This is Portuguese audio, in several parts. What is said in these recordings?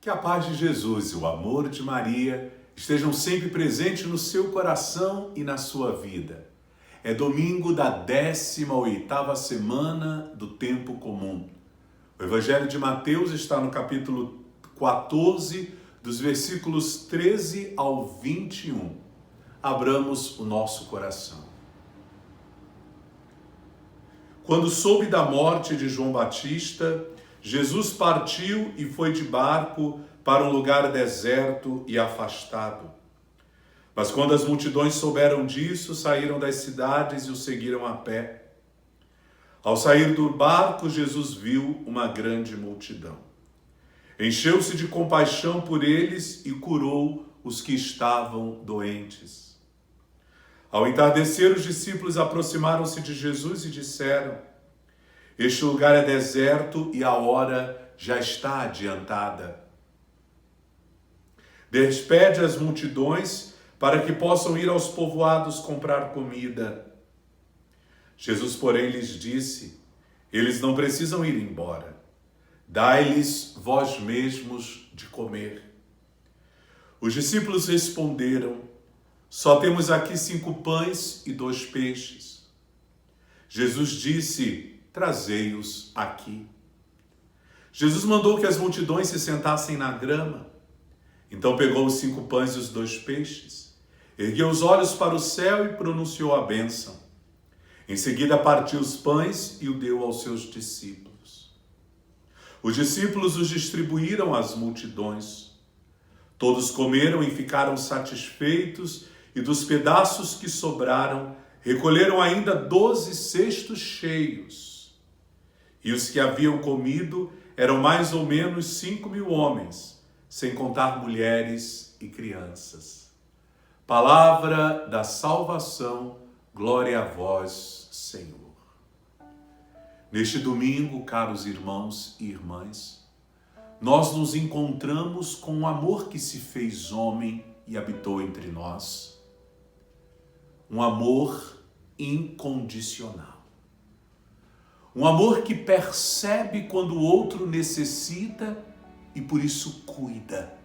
Que a paz de Jesus e o amor de Maria estejam sempre presentes no seu coração e na sua vida. É domingo da 18ª semana do tempo comum. O Evangelho de Mateus está no capítulo 14, dos versículos 13 ao 21. Abramos o nosso coração. Quando soube da morte de João Batista, Jesus partiu e foi de barco para um lugar deserto e afastado. Mas quando as multidões souberam disso, saíram das cidades e o seguiram a pé. Ao sair do barco, Jesus viu uma grande multidão. Encheu-se de compaixão por eles e curou os que estavam doentes. Ao entardecer, os discípulos aproximaram-se de Jesus e disseram: "Este lugar é deserto e a hora já está adiantada. Despede as multidões para que possam ir aos povoados comprar comida." Jesus, porém, lhes disse: "Eles não precisam ir embora. Dai-lhes vós mesmos de comer." Os discípulos responderam: "Só temos aqui 5 pães e 2 peixes." Jesus disse: "Trazei-os aqui." Jesus mandou que as multidões se sentassem na grama. Então pegou os 5 pães e os 2 peixes, ergueu os olhos para o céu e pronunciou a bênção. Em seguida partiu os pães e o deu aos seus discípulos. Os discípulos os distribuíram às multidões. Todos comeram e ficaram satisfeitos, e dos pedaços que sobraram, recolheram ainda 12 cestos cheios. E os que haviam comido eram mais ou menos 5.000 homens, sem contar mulheres e crianças. Palavra da salvação, glória a vós, Senhor. Neste domingo, caros irmãos e irmãs, nós nos encontramos com o amor que se fez homem e habitou entre nós. Um amor incondicional. Um amor que percebe quando o outro necessita e por isso cuida.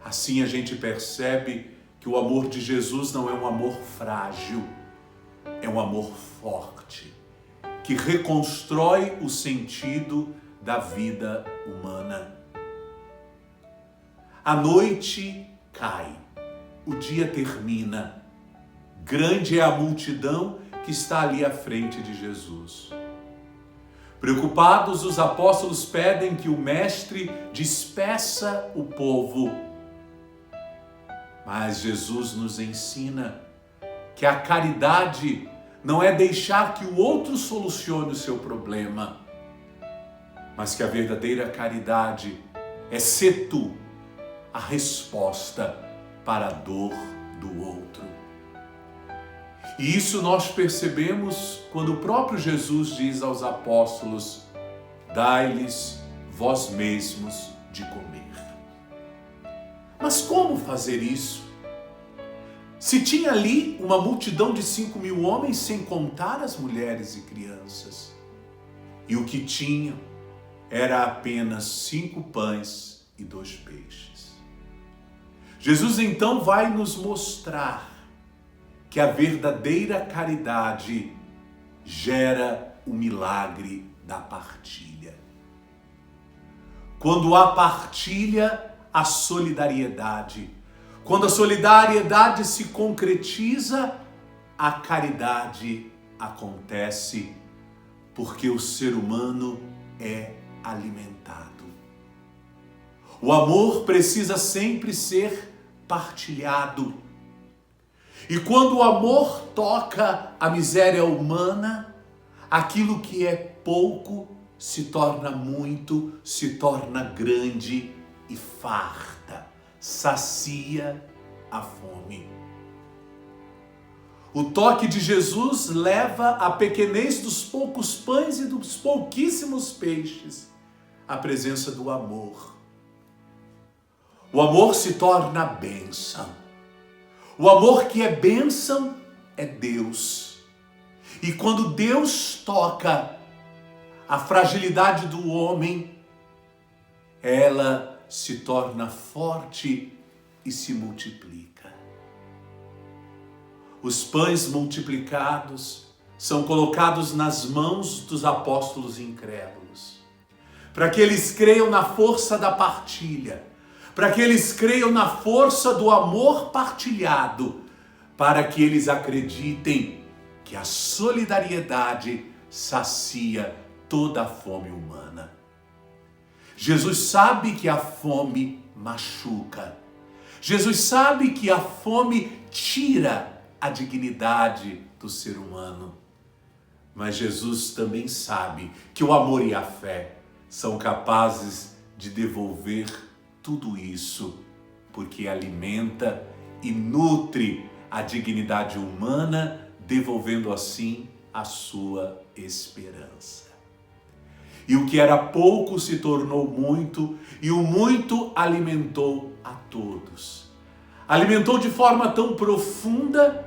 Assim a gente percebe que o amor de Jesus não é um amor frágil, é um amor forte, que reconstrói o sentido da vida humana. A noite cai, o dia termina. Grande é a multidão que está ali à frente de Jesus. Preocupados, os apóstolos pedem que o Mestre despeça o povo. Mas Jesus nos ensina que a caridade não é deixar que o outro solucione o seu problema, mas que a verdadeira caridade é ser tu a resposta para a dor do outro. E isso nós percebemos quando o próprio Jesus diz aos apóstolos: "Dai-lhes vós mesmos de comer." Mas como fazer isso? Se tinha ali uma multidão de 5.000 homens, sem contar as mulheres e crianças, e o que tinham era apenas 5 pães e 2 peixes. Jesus então vai nos mostrar que a verdadeira caridade gera o milagre da partilha. Quando há partilha, há solidariedade. Quando a solidariedade se concretiza, a caridade acontece, porque o ser humano é alimentado. O amor precisa sempre ser partilhado. E quando o amor toca a miséria humana, aquilo que é pouco se torna muito, se torna grande e farta, sacia a fome. O toque de Jesus leva a pequenez dos poucos pães e dos pouquíssimos peixes à presença do amor. O amor se torna bênção. O amor que é bênção é Deus. E quando Deus toca a fragilidade do homem, ela se torna forte e se multiplica. Os pães multiplicados são colocados nas mãos dos apóstolos incrédulos, para que eles creiam na força da partilha, para que eles creiam na força do amor partilhado, para que eles acreditem que a solidariedade sacia toda a fome humana. Jesus sabe que a fome machuca. Jesus sabe que a fome tira a dignidade do ser humano. Mas Jesus também sabe que o amor e a fé são capazes de devolver tudo isso, porque alimenta e nutre a dignidade humana, devolvendo assim a sua esperança. E o que era pouco se tornou muito, e o muito alimentou a todos. Alimentou de forma tão profunda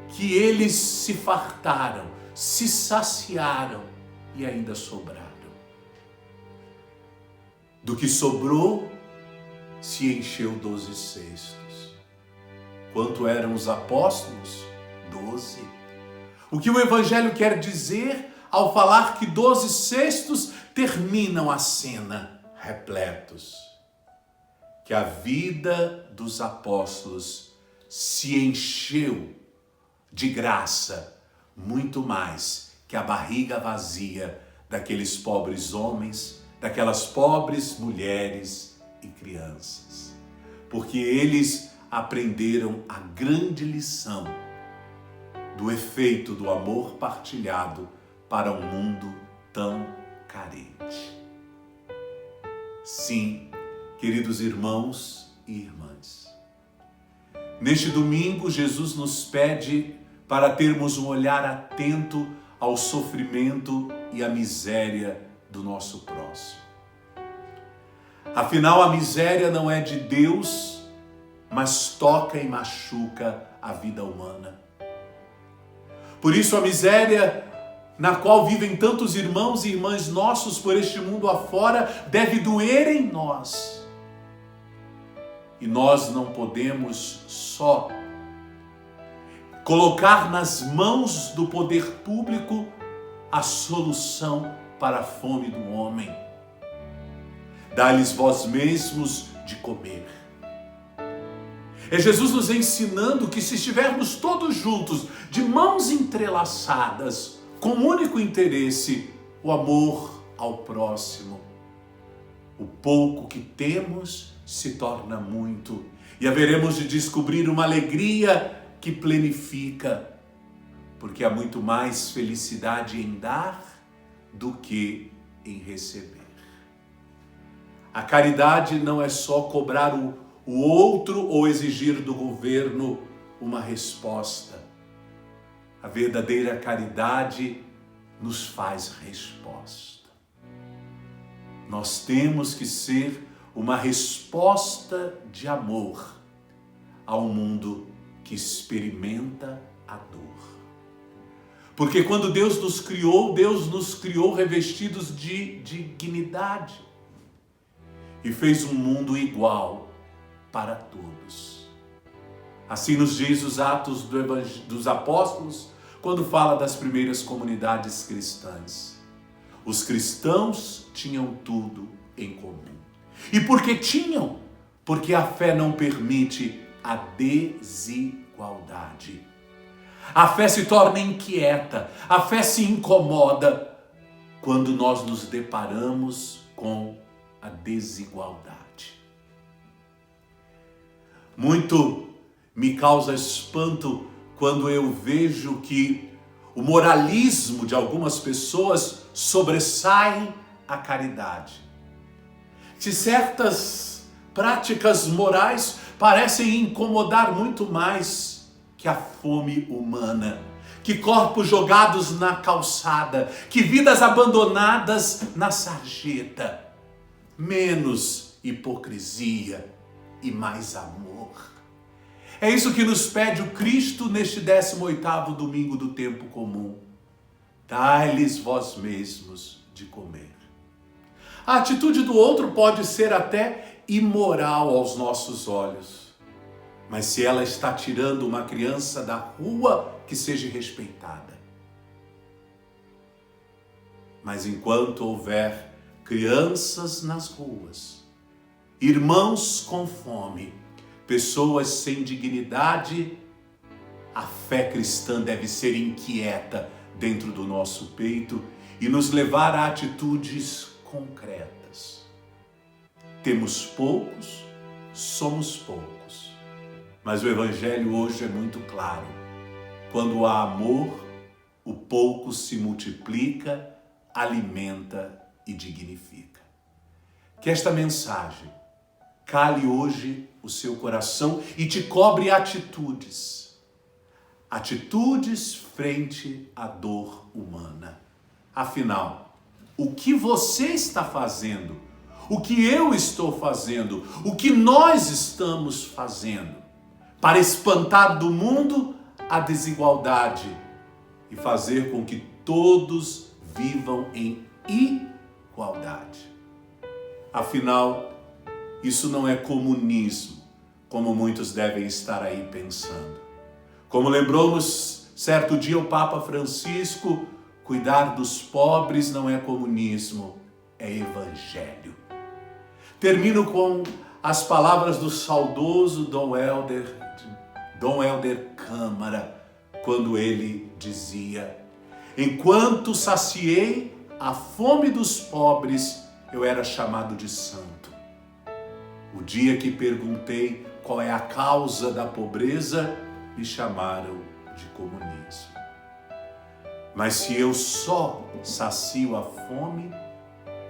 que eles se fartaram, se saciaram e ainda sobraram. Do que sobrou, se encheu 12 cestos. Quanto eram os apóstolos? 12. O que o Evangelho quer dizer ao falar que 12 cestos terminam a cena repletos? Que a vida dos apóstolos se encheu de graça, muito mais que a barriga vazia daqueles pobres homens, daquelas pobres mulheres e crianças. Porque eles aprenderam a grande lição do efeito do amor partilhado para um mundo tão carente. Sim, queridos irmãos e irmãs, neste domingo Jesus nos pede para termos um olhar atento ao sofrimento e à miséria do nosso próximo. Afinal, a miséria não é de Deus, mas toca e machuca a vida humana. Por isso a miséria na qual vivem tantos irmãos e irmãs nossos por este mundo afora deve doer em nós. E nós não podemos só colocar nas mãos do poder público a solução para a fome do homem. Dá-lhes vós mesmos de comer. É Jesus nos ensinando que se estivermos todos juntos, de mãos entrelaçadas, com um único interesse, o amor ao próximo, o pouco que temos se torna muito e haveremos de descobrir uma alegria que plenifica, porque há muito mais felicidade em dar do que em receber. A caridade não é só cobrar o outro ou exigir do governo uma resposta. A verdadeira caridade nos faz resposta. Nós temos que ser uma resposta de amor ao mundo que experimenta a dor. Porque quando Deus nos criou revestidos de dignidade e fez um mundo igual para todos. Assim nos diz os Atos dos Apóstolos, quando fala das primeiras comunidades cristãs. Os cristãos tinham tudo em comum. E por que tinham? Porque a fé não permite a desigualdade. A fé se torna inquieta, a fé se incomoda quando nós nos deparamos com a desigualdade. Muito me causa espanto quando eu vejo que o moralismo de algumas pessoas sobressai a caridade. Que certas práticas morais parecem incomodar muito mais que a fome humana, que corpos jogados na calçada, que vidas abandonadas na sarjeta. Menos hipocrisia e mais amor. É isso que nos pede o Cristo neste 18º domingo do tempo comum. Dai-lhes vós mesmos de comer. A atitude do outro pode ser até imoral aos nossos olhos, mas se ela está tirando uma criança da rua, que seja respeitada. Mas enquanto houver crianças nas ruas, irmãos com fome, pessoas sem dignidade, a fé cristã deve ser inquieta dentro do nosso peito e nos levar a atitudes concretas. Temos poucos, somos poucos, mas o Evangelho hoje é muito claro. Quando há amor, o pouco se multiplica, alimenta e dignifica. Que esta mensagem cale hoje o seu coração e te cobre atitudes. Atitudes frente à dor humana. Afinal, o que você está fazendo, o que eu estou fazendo, o que nós estamos fazendo para espantar do mundo a desigualdade e fazer com que todos vivam em igualdade. Afinal, isso não é comunismo, como muitos devem estar aí pensando. Como lembrou-nos certo dia o Papa Francisco, cuidar dos pobres não é comunismo, é evangelho. Termino com as palavras do saudoso Dom Helder Câmara, quando ele dizia: enquanto saciei a fome dos pobres, eu era chamado de santo. O dia que perguntei qual é a causa da pobreza, me chamaram de comunismo. Mas se eu só sacio a fome,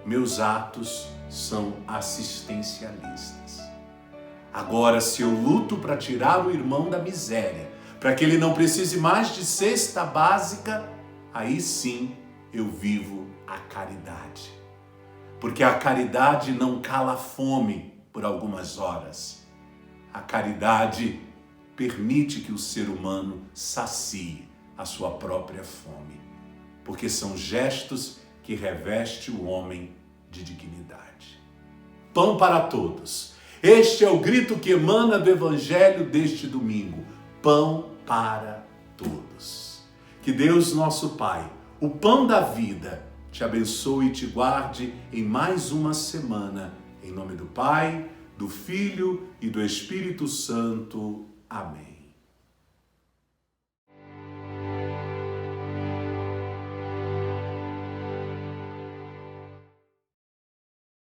meus atos são assistencialistas. Agora, se eu luto para tirar o irmão da miséria, para que ele não precise mais de cesta básica, aí sim eu vivo a caridade. Porque a caridade não cala a fome por algumas horas. A caridade permite que o ser humano sacie a sua própria fome, porque são gestos que revestem o homem de dignidade. Pão para todos. Este é o grito que emana do Evangelho deste domingo. Pão para todos. Que Deus, nosso Pai, o pão da vida, te abençoe e te guarde em mais uma semana. Em nome do Pai, do Filho e do Espírito Santo. Amém.